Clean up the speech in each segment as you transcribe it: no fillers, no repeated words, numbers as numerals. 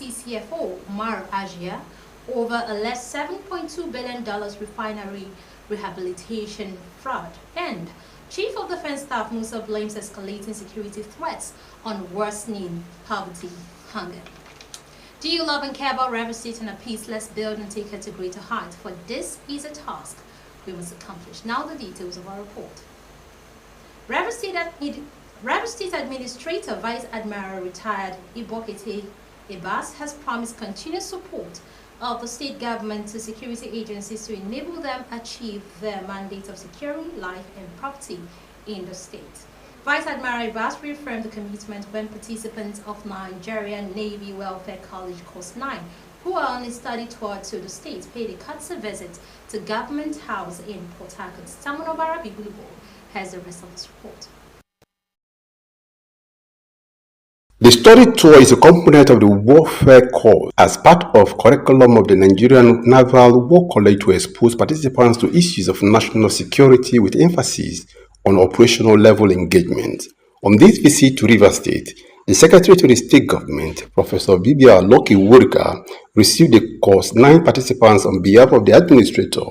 CFO Umar Agia over alleged $7.2 billion refinery rehabilitation fraud, and Chief of Defense Staff Musa blames escalating security threats on worsening poverty hunger. Do you love and care about Rstv and a peace? Let's build and take it to greater heights, for this is a task we must accomplish. Now the details of our report. Rstv Administrator Vice Admiral retired Ibokete Ebas has promised continuous support of the state government to security agencies to enable them achieve their mandate of securing life and property in the state. Vice Admiral Ebas reaffirmed the commitment when participants of Nigerian Navy Welfare College Course 9, who are on a study tour to the state, paid a courtesy visit to Government House in Port Harcourt. Tamunobara Bibulubo has the rest of this report. The study tour is a component of the warfare course as part of curriculum of the Nigerian Naval War College to expose participants to issues of national security with emphasis on operational level engagement. On this visit to Rivers State, the Secretary to the State Government, Professor Bibia Loki Wurka, received the course 9 participants on behalf of the Administrator,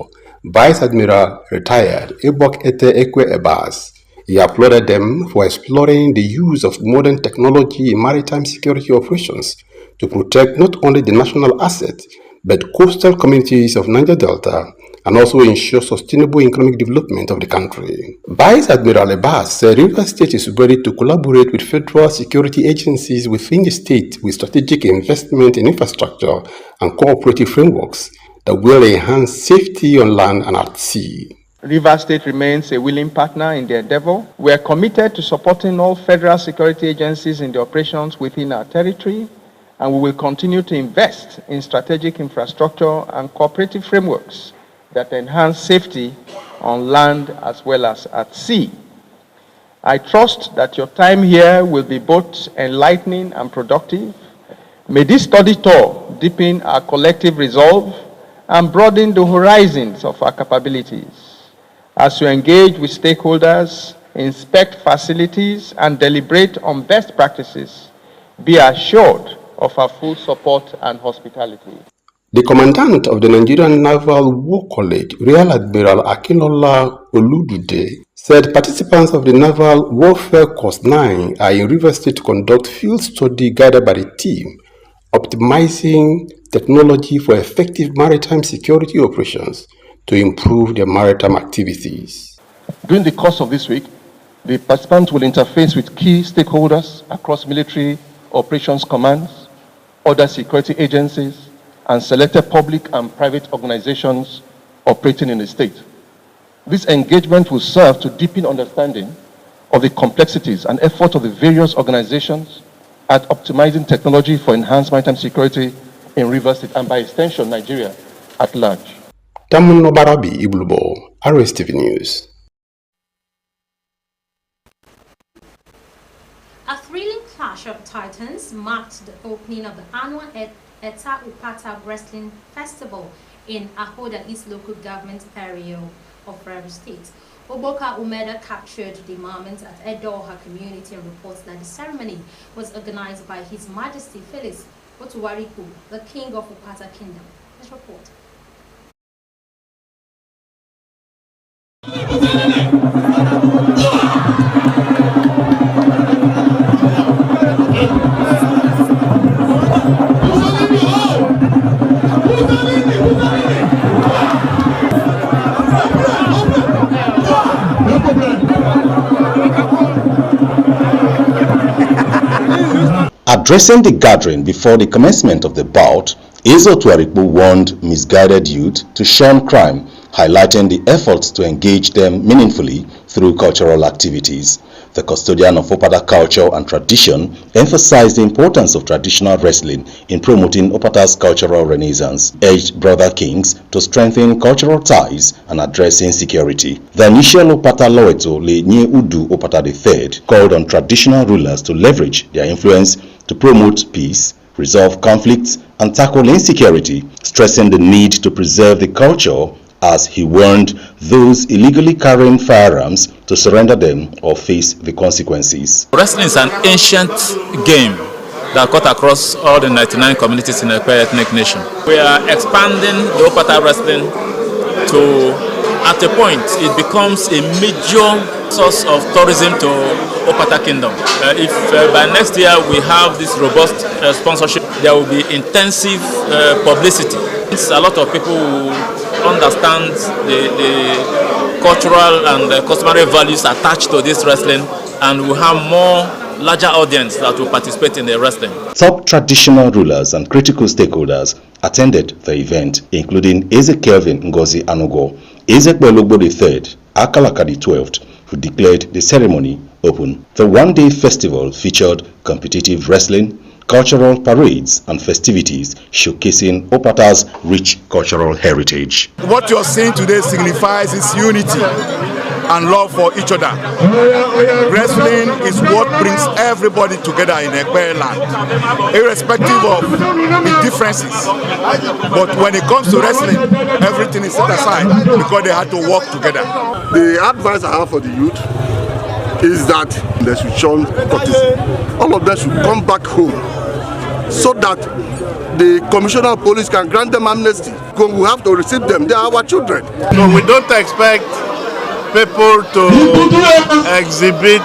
Vice Admiral Retired Ebok Ete Ekwe Ebas. He applauded them for exploring the use of modern technology in maritime security operations to protect not only the national assets, but coastal communities of Niger Delta, and also ensure sustainable economic development of the country. Vice Admiral Ebas said Rivers State is ready to collaborate with federal security agencies within the state with strategic investment in infrastructure and cooperative frameworks that will enhance safety on land and at sea. Rivers State remains a willing partner in the endeavor. We are committed to supporting all federal security agencies in the operations within our territory, and we will continue to invest in strategic infrastructure and cooperative frameworks that enhance safety on land as well as at sea. I trust that your time here will be both enlightening and productive. May this study tour deepen our collective resolve and broaden the horizons of our capabilities. As you engage with stakeholders, inspect facilities, and deliberate on best practices, be assured of our full support and hospitality. The Commandant of the Nigerian Naval War College, Rear Admiral Akilola Oludude, said participants of the Naval Warfare Course 9 are in Rivers State to conduct field study guided by the team, optimizing technology for effective maritime security operations to improve their maritime activities. During the course of this week, the participants will interface with key stakeholders across military operations commands, other security agencies, and selected public and private organizations operating in the state. This engagement will serve to deepen understanding of the complexities and efforts of the various organizations at optimizing technology for enhanced maritime security in Rivers State and by extension Nigeria at large. Tamunobarabi Ibulubo, Rstv News. A thrilling clash of titans marked the opening of the annual Eta Upata Wrestling Festival in Ahoda East Local Government Area of Rivers State. Oboka Umeda captured the moment at Edoha community and reports that the ceremony was organized by His Majesty Felix Otuwariku, the King of Upata Kingdom. Let's report. Addressing the gathering before the commencement of the bout, Otuwariku warned misguided youth to shun crime, highlighting the efforts to engage them meaningfully through cultural activities. The custodian of Opata culture and tradition emphasized the importance of traditional wrestling in promoting Opata's cultural renaissance, urged brother kings to strengthen cultural ties and addressing security. The initial Opata Loeto Le Nye Udu Opata III called on traditional rulers to leverage their influence to promote peace, resolve conflicts, and tackle insecurity, stressing the need to preserve the culture as he warned those illegally carrying firearms to surrender them or face the consequences. Wrestling is an ancient game that cut across all the 99 communities in the Ekwe ethnic nation. We are expanding the Opata wrestling to, at a point, it becomes a major source of tourism to Opata Kingdom. If by next year we have this robust sponsorship, there will be intensive publicity. A lot of people will understand the cultural and customary values attached to this wrestling, and will have more larger audience that will participate in the wrestling. Top traditional rulers and critical stakeholders attended the event, including Eze Kelvin Ngozi Anugo, Eze Belogbo III, Akalaka the 12th, who declared the ceremony open. The one-day festival featured competitive wrestling, cultural parades and festivities showcasing Opata's rich cultural heritage. What you're seeing today signifies its unity and love for each other. Wrestling is what brings everybody together in Ekwe land, irrespective of the differences. But when it comes to wrestling, everything is set aside because they had to work together. The advice I have for the youth is that they should show courtesy. All of them should come back home so that the Commissioner of Police can grant them amnesty. Because we have to receive them. They are our children. So we don't expect people to exhibit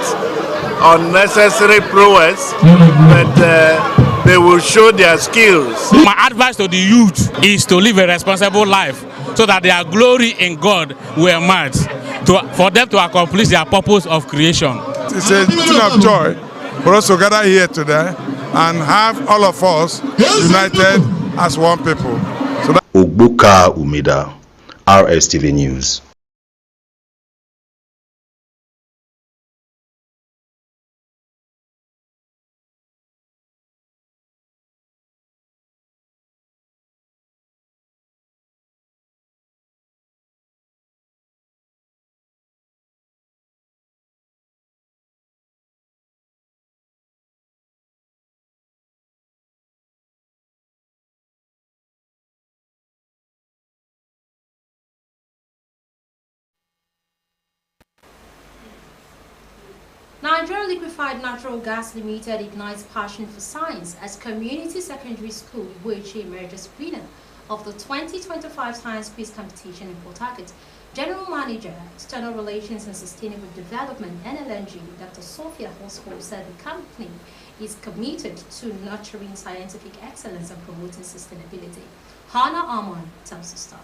unnecessary prowess, but they will show their skills. My advice to the youth is to live a responsible life so that their glory in God will emerge, for them to accomplish their purpose of creation. It's a thing of joy for us to gather here today and have all of us united as one people. So Ogbuka Umeda, Rstv News. Nigeria Liquefied Natural Gas Limited ignites passion for science as community secondary school, which emerges winner of the 2025 Science Quiz Competition in Port Harcourt. General Manager, External Relations and Sustainable Development, NLNG, Dr. Sophia Horsford, said the company is committed to nurturing scientific excellence and promoting sustainability. Hannah Amon tells the story.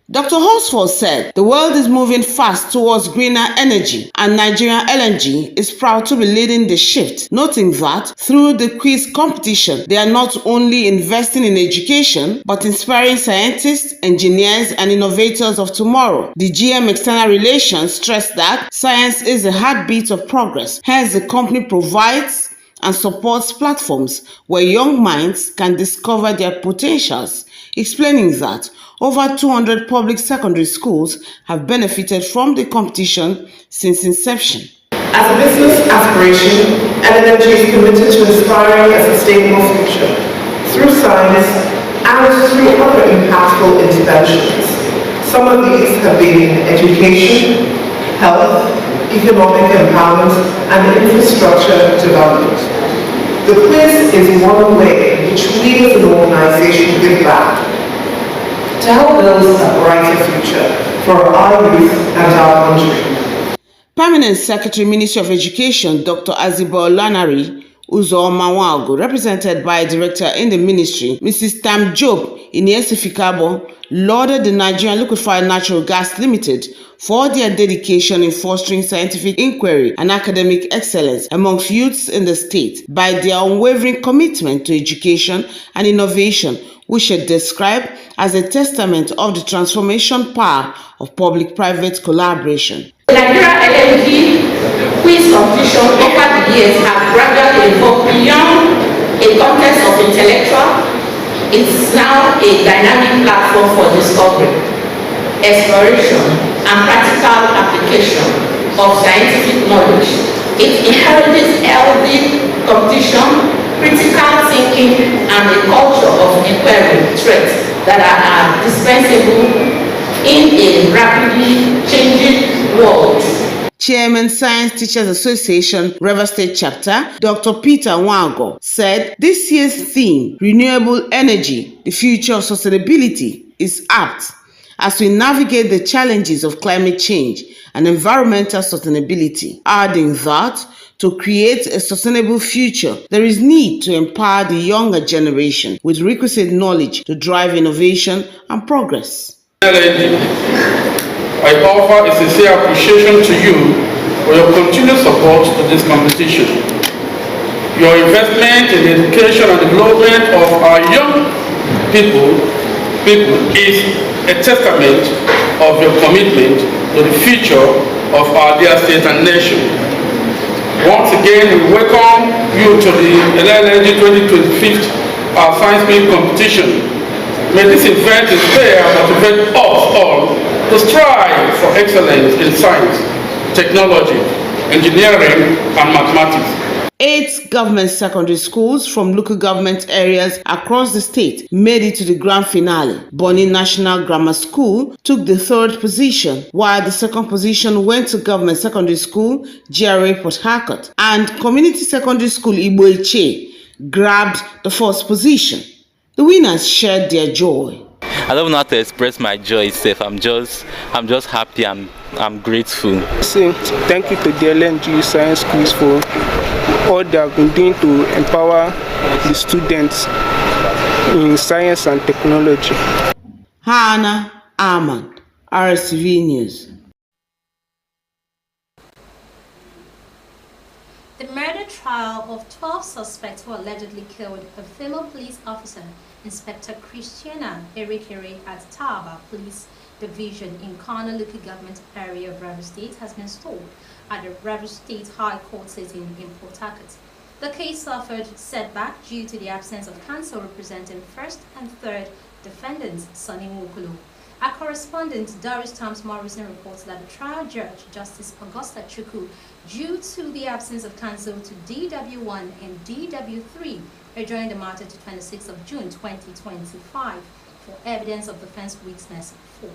Dr. Horsford said the world is moving fast towards greener energy and Nigerian LNG is proud to be leading the shift, noting that through the quiz competition, they are not only investing in education, but inspiring scientists, engineers, and innovators of tomorrow. The GM External Relations stressed that science is the heartbeat of progress. Hence, the company provides and supports platforms where young minds can discover their potentials, explaining that over 200 public secondary schools have benefited from the competition since inception. As a business aspiration, NLNG is committed to inspiring a sustainable future through science and through other impactful interventions. Some of these have been education, health, economic empowerment, and infrastructure development. The quiz is one way in which we as an organization give back to help build a brighter future for our youth and our country. Permanent Secretary, Ministry of Education, Dr. Azibo Lanari Uzo-Mawago, represented by Director in the Ministry, Mrs. Tam Job Iniesifikabo, lauded the Nigerian Liquefied Natural Gas Limited for their dedication in fostering scientific inquiry and academic excellence amongst youths in the state by their unwavering commitment to education and innovation, which she described as a testament of the transformation power of public-private collaboration. The Nigeria LNG quiz competition over the years have gradually evolved beyond a context of intellectual. It is now a dynamic platform for discovery, exploration, and practical application of scientific knowledge. It encourages healthy competition, critical thinking, and a culture of inquiry traits that are dispensable in a rapidly changing world. Chairman Science Teachers Association, River State Chapter, Dr. Peter Nwago, said this year's theme, Renewable Energy, the Future of Sustainability, is apt as we navigate the challenges of climate change and environmental sustainability, adding that to create a sustainable future, there is need to empower the younger generation with requisite knowledge to drive innovation and progress. I offer a sincere appreciation to you for your continued support to this competition. Your investment in the education and development of our young people is a testament of your commitment to the future of our dear state and nation. Once again, we welcome you to the LLNG 2025 Science Meet competition. May this event inspire and motivate us all to strive for excellence in science, technology, engineering, and mathematics. 8 government secondary schools from local government areas across the state made it to the grand finale. Bonny National Grammar School took the 3rd position, while the 2nd position went to Government Secondary School, GRA Port Harcourt, and Community Secondary School Igbo Iche grabbed the 4th position. The winners shared their joy. I don't know how to express my joy itself. I'm just happy. I'm grateful. So, thank you to the LNG Science Quiz for all they have been doing to empower the students in science and technology. Hannah Ahmad, Rstv News. The murder trial of 12 suspects who allegedly killed a female police officer, Inspector Christiana Erikere at Taba Police Division in Kana local government area of Rivers State has been stalled at the Rivers State High Court sitting in Port Harcourt. The case suffered setback due to the absence of counsel representing first and third defendants, Sonny Nwokolo. Our correspondent Doris Thomas Morrison reports that the trial judge, Justice Augusta Chukwu, due to the absence of counsel to DW1 and DW3, adjourned the matter to 26th of June 2025 for evidence of defense witness 4.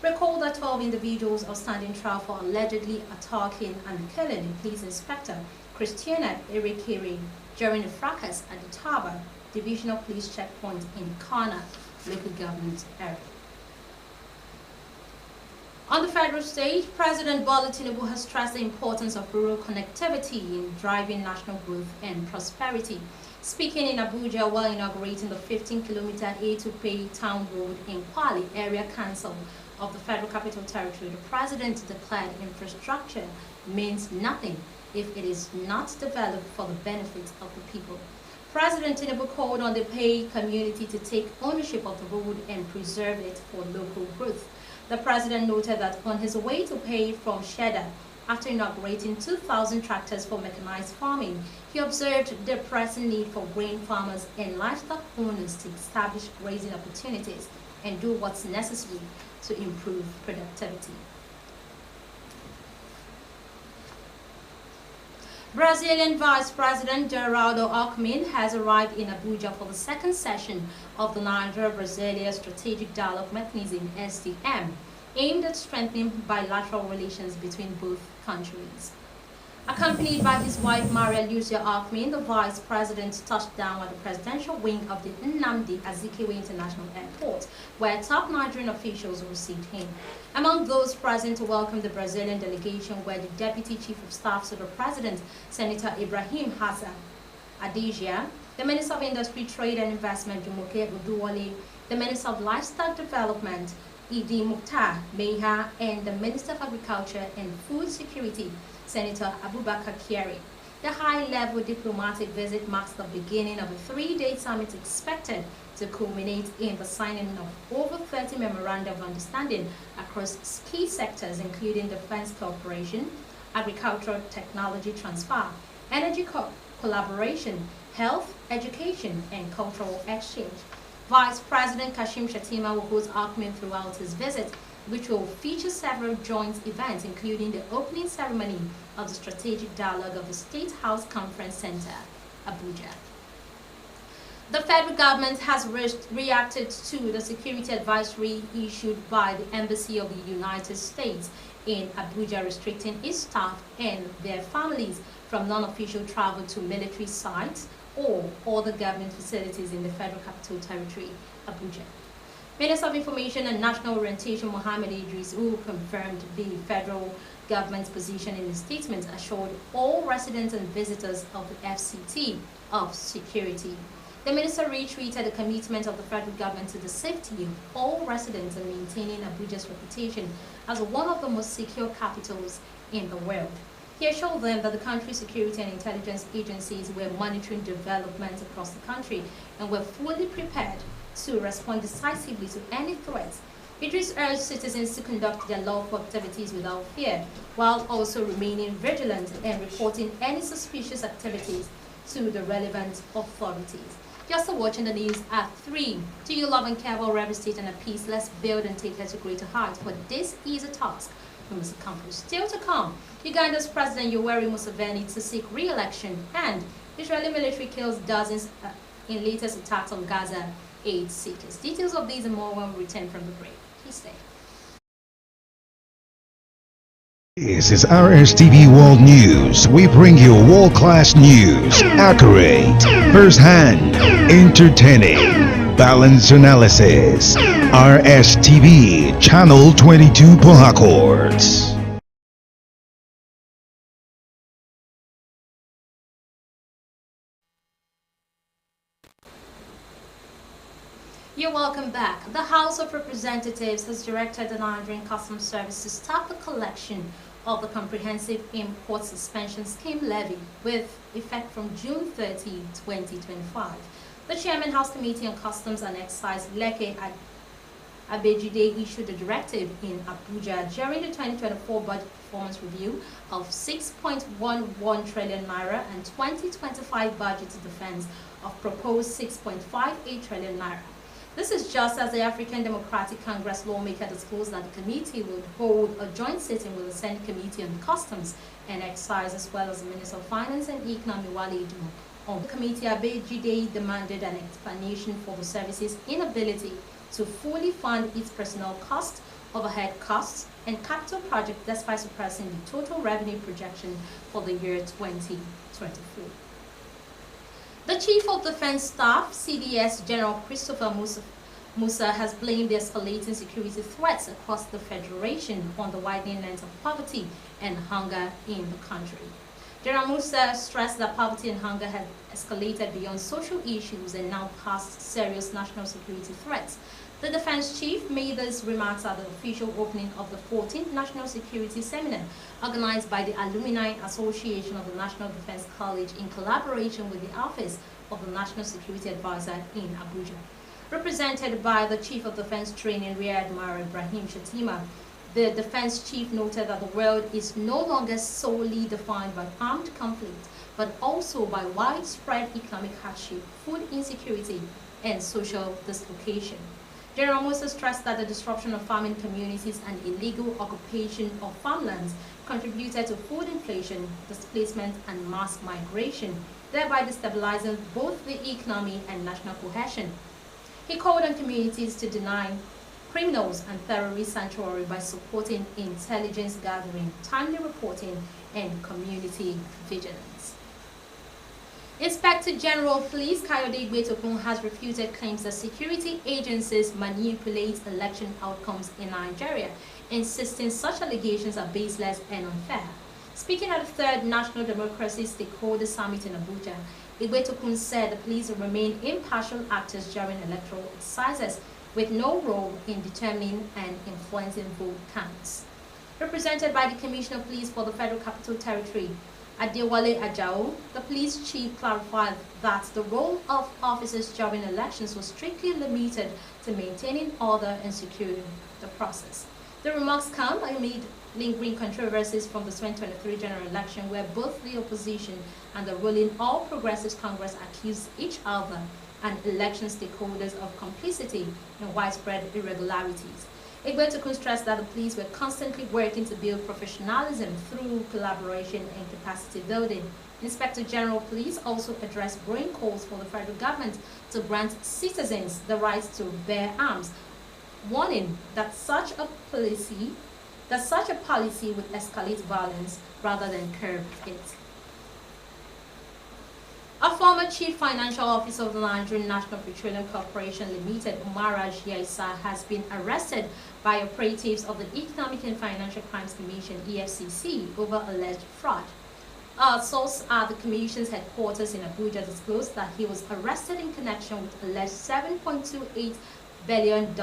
Recall that 12 individuals are standing trial for allegedly attacking and killing the police inspector Christiana Erikere during a fracas at the Taba Divisional Police Checkpoint in Kana local government area. On the federal stage, President Bola Tinubu has stressed the importance of rural connectivity in driving national growth and prosperity. Speaking in Abuja while inaugurating the 15-kilometer A2Pay Town Road in Kwale Area Council of the Federal Capital Territory, the President declared infrastructure means nothing if it is not developed for the benefit of the people. President Tinubu called on the Pay community to take ownership of the road and preserve it for local growth. The President noted that on his way to Pay from Sheda, after inaugurating 2,000 tractors for mechanized farming, he observed the pressing need for grain farmers and livestock owners to establish grazing opportunities and do what's necessary to improve productivity. Brazilian Vice President Geraldo Alckmin has arrived in Abuja for the 2nd session of the Nigeria-Brasilia Strategic Dialogue Mechanism, SDM, aimed at strengthening bilateral relations between both countries. Accompanied by his wife Maria Lucia Alckmin, the Vice President touched down at the presidential wing of the Nnamdi Azikiwe International Airport, where top Nigerian officials received him. Among those present to welcome the Brazilian delegation were the Deputy Chief of Staff to the President, Senator Ibrahim Hassan Adija, the Minister of Industry, Trade and Investment, Jumoke Uduwale, the Minister of Livestock Development, Idi Mukhtar Meha, and the Minister of Agriculture and Food Security, Senator Abubakar Kyari. The high-level diplomatic visit marks the beginning of a 3-day summit expected to culminate in the signing of over 30 memoranda of understanding across key sectors including defense cooperation, agricultural technology transfer, energy collaboration, health, education, and cultural exchange. Vice President Kashim Shettima will host Alckmin throughout his visit, which will feature several joint events, including the opening ceremony of the Strategic Dialogue of the State House Conference Center, Abuja. The federal government has reacted to the security advisory issued by the Embassy of the United States in Abuja, restricting its staff and their families from non-official travel to military sites or other government facilities in the Federal Capital Territory, Abuja. Minister of Information and National Orientation Mohammed Idris, who confirmed the federal government's position in the statement, assured all residents and visitors of the FCT of security. The minister reiterated the commitment of the federal government to the safety of all residents and maintaining Abuja's reputation as one of the most secure capitals in the world. He assured them that the country's security and intelligence agencies were monitoring developments across the country and were fully prepared to respond decisively to any threats. Idris urged citizens to conduct their lawful activities without fear, while also remaining vigilant and reporting any suspicious activities to the relevant authorities. You're still watching the news at 3. Do you love and care about Rstv State and a peace? Let's build and take her to greater heights. But this is a task we must accomplish. Still to come, Uganda's President Yoweri Museveni to seek re-election, and Israeli military kills dozens in latest attacks on Gaza aid seekers. Details of these and more when we return from the break. Please stay. This is Rstv World News. We bring you world-class news, accurate, first-hand, entertaining, balanced analysis. Rstv, Channel 22 Port Harcourt. You're welcome back. The House of Representatives has directed the Nigerian Customs Service to start the collection of the Comprehensive Import Suspension Scheme levy with effect from June 30, 2025. The Chairman House Committee on Customs and Excise, Leke Abejide, issued a directive in Abuja during the 2024 budget performance review of 6.11 trillion naira and 2025 budget defense of proposed 6.58 trillion naira. This is just as the African Democratic Congress lawmaker disclosed that the committee would hold a joint sitting with the Senate Committee on Customs and Excise as well as the Minister of Finance and Economy, Wale Edun. On the committee, Abejide demanded an explanation for the service's inability to fully fund its personnel costs, overhead costs, and capital projects despite suppressing the total revenue projection for the year 2024. The Chief of Defense Staff, CDS General Christopher Musa, has blamed the escalating security threats across the Federation on the widening length of poverty and hunger in the country. General Musa stressed that poverty and hunger have escalated beyond social issues and now past serious national security threats. The defense chief made these remarks at the official opening of the 14th National Security Seminar organized by the Alumni Association of the National Defense College in collaboration with the Office of the National Security Advisor in Abuja. Represented by the Chief of Defense Training, Rear Admiral Ibrahim Shatima, the defense chief noted that the world is no longer solely defined by armed conflict, but also by widespread economic hardship, food insecurity, and social dislocation. General Musa stressed that the disruption of farming communities and illegal occupation of farmlands contributed to food inflation, displacement, and mass migration, thereby destabilizing both the economy and national cohesion. He called on communities to deny criminals and terrorist sanctuary by supporting intelligence gathering, timely reporting, and community vigilance. Inspector General of Police Kayode Igbetokun has refuted claims that security agencies manipulate election outcomes in Nigeria, insisting such allegations are baseless and unfair. Speaking at the 3rd National Democracy Stakeholder Summit in Abuja, Igbetokun said the police will remain impartial actors during electoral exercises with no role in determining and influencing vote counts. Represented by the Commissioner of Police for the Federal Capital Territory, Adewale Ajao, the police chief clarified that the role of officers during elections was strictly limited to maintaining order and securing the process. The remarks come amid lingering controversies from the 2023 general election, where both the opposition and the ruling All Progressives Congress accused each other and election stakeholders of complicity in widespread irregularities. Igbetukun stressed that the police were constantly working to build professionalism through collaboration and capacity building. Inspector General of Police also addressed growing calls for the federal government to grant citizens the right to bear arms, warning that such a policy would escalate violence rather than curb it. A former chief financial officer of the Nigerian National Petroleum Corporation Limited, Umaraj Yaisa, has been arrested by operatives of the Economic and Financial Crimes Commission (EFCC) over alleged fraud. A source at the Commission's headquarters in Abuja disclosed that he was arrested in connection with alleged $7.28 billion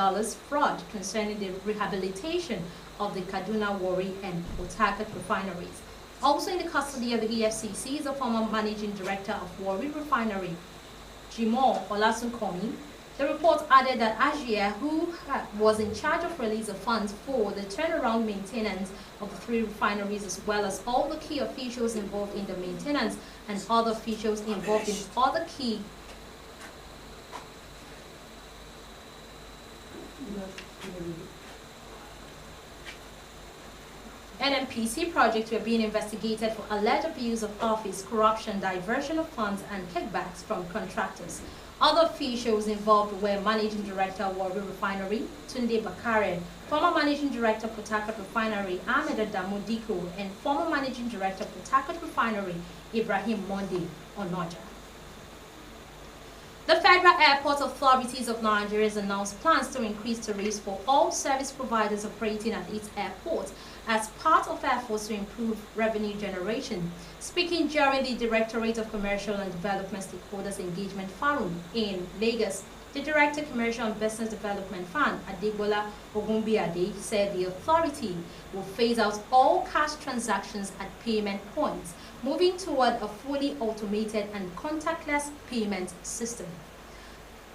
fraud concerning the rehabilitation of the Kaduna, Warri, and Port Harcourt refineries. Also in the custody of the EFCC is the former managing director of Warri Refinery, Jimoh Olasunkomi. The report added that Ajia, who was in charge of release of funds for the turnaround maintenance of the 3 refineries, as well as all the key officials involved in the maintenance and other officials involved in other key NNPC projects were being investigated for alleged abuse of office, corruption, diversion of funds, and kickbacks from contractors. Other officials involved were Managing Director of Warri Refinery, Tunde Bakare, former Managing Director of Port Harcourt Refinery, Ahmed Adamu Diko, and former Managing Director of Port Harcourt Refinery, Ibrahim Monde Onoja. The Federal Airport Authorities of Nigeria has announced plans to increase tariffs for all service providers operating at its airport as part of efforts to improve revenue generation. Speaking during the Directorate of Commercial and Development Stakeholders Engagement Forum in Lagos, the Director of Commercial and Business Development Fund, Adegbola Ogunbiade, said the authority will phase out all cash transactions at payment points, moving toward a fully automated and contactless payment system.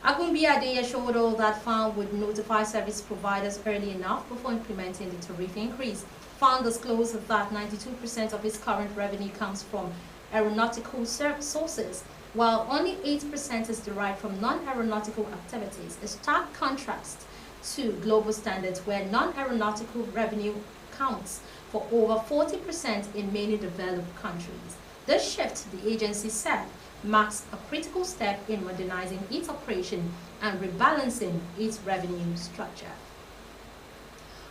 Agunbiade assured all that FAN would notify service providers early enough before implementing the tariff increase. FAN disclosed that 92% of its current revenue comes from aeronautical sources, while only 8% is derived from non-aeronautical activities, a stark contrast to global standards where non-aeronautical revenue counts for over 40% in many developed countries. This shift, the agency said, marks a critical step in modernizing its operation and rebalancing its revenue structure.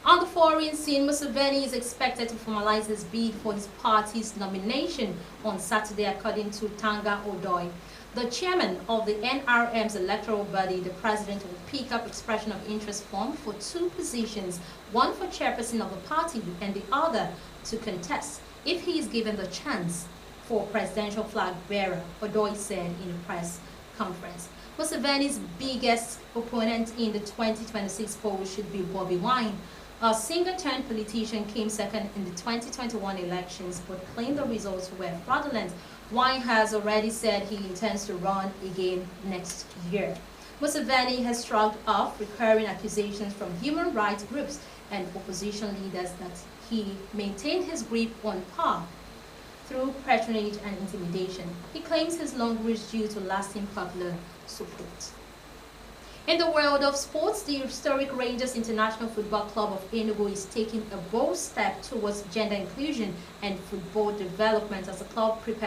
On the foreign scene, Museveni is expected to formalize his bid for his party's nomination on Saturday, according to Tanga Odoi. The chairman of the NRM's electoral body, the president, will pick up expression of interest form for 2 positions, one for chairperson of the party and the other to contest if he is given the chance for presidential flag bearer, Odoi said in a press conference. Museveni's biggest opponent in the 2026 poll should be Bobby Wine. A single-turned politician came second in the 2021 elections but claimed the results were fraudulent. Wine has already said he intends to run again next year. Museveni has shrugged off recurring accusations from human rights groups and opposition leaders that he maintained his grip on power through patronage and intimidation. He claims his long reach due to lasting popular support. In the world of sports, the historic Rangers International Football Club of Enugu is taking a bold step towards gender inclusion and football development as the club prepares